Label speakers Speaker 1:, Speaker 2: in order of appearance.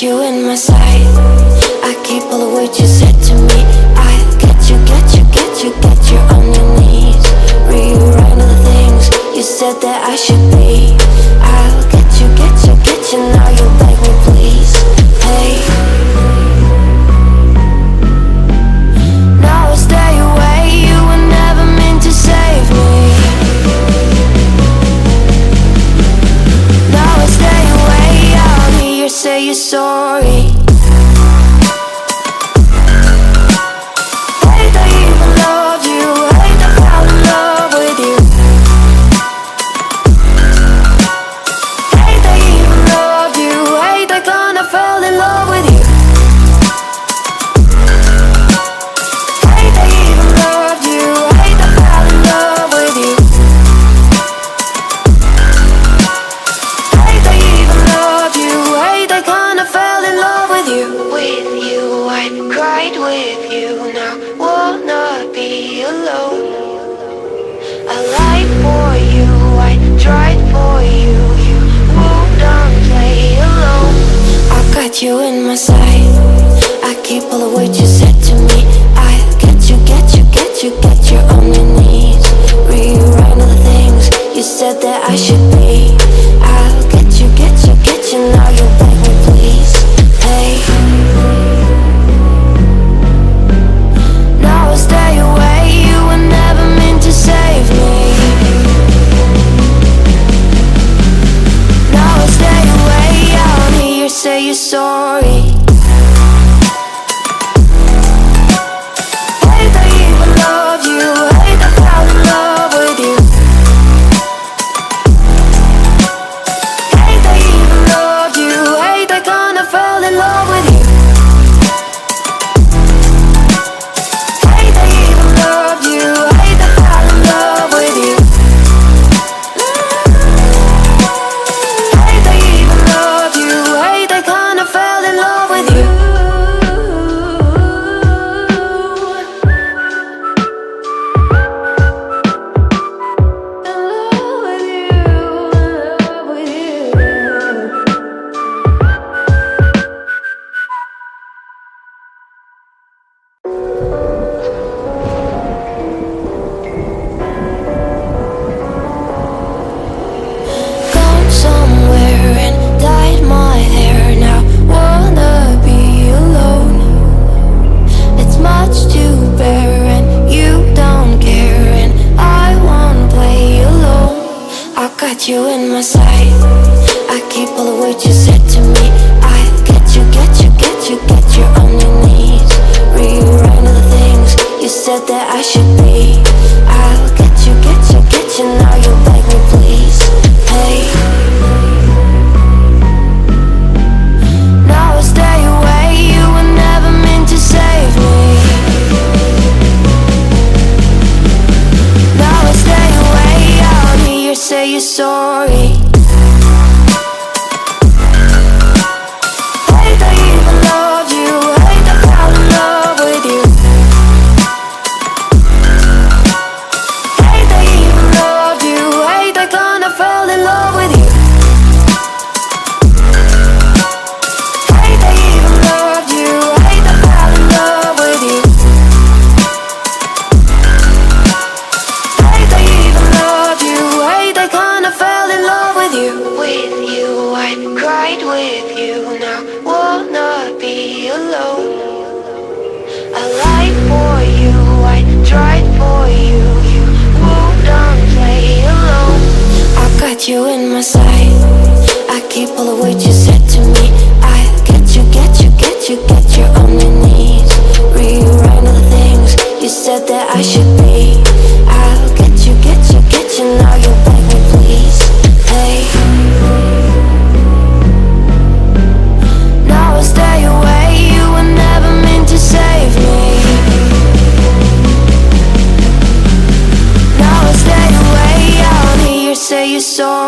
Speaker 1: You in my sight, I keep all the words you said to me. I'll get you on your knees. Rewrite all the things you said that I should be. I'll get you, now you beg me please. Hey, now I stay away, you were never meant to save me. Now I stay away, I'll hear you say you're sorry. Hate I even loved you, hate I fell in love with you. Hate I even loved you, hate I kinda fell in love with you. Hate I even loved you, hate I fell in love with you. Hate I even loved you, hate I kinda fell in love with you. With you, I cried with you, now wanna be alone. I lied for you, I tried for you, you wouldn't play alone. I got you in my sight, I keep all the words you said to me. I'll get you on your knees. Rewrite all the things you said that I should be. I'll get you, now you beg me please. Hey, now I stay away, you were never meant to save me. Now I stay away, I'll hear you say you're sorry. Hate I even loved you, hate I fell in love with you. Hate I even loved you, hate I kinda fell in love with you. Hate I even loved you, hate I fell in love with you. Hate I even loved you, hate I kinda fell in love with you. Gone somewhere and dyed my hair, now wanna be alone. It's much to bear and you don't care, and I won't play alone. I got you in my sight, I keep all the words you said to me. I'll get you on your knees. Rewrite all the things you said that I should be. I'll get you, now you beg me please. Hey, now I stay away, you were never meant to save me. Now I stay away, I'll hear you say you're sorry. Hate I even loved you, hate I fell in love with you. Hate I even loved you, hate I kinda fell in love with you. Hate I even loved you, hate I fell in love with you. Hate I even loved you, hate I kinda fell in love with you. With you, I cried with you, now wanna be alone. I lied for you, I tried for you, you wouldn't play alone. I got you in my sight, I keep all the words you said to me. I'll get you on your knees. Rewrite all the things you said that I should be. I'll get you, now you beg me please. Hey, now I stay away, you were never meant to save me. your story.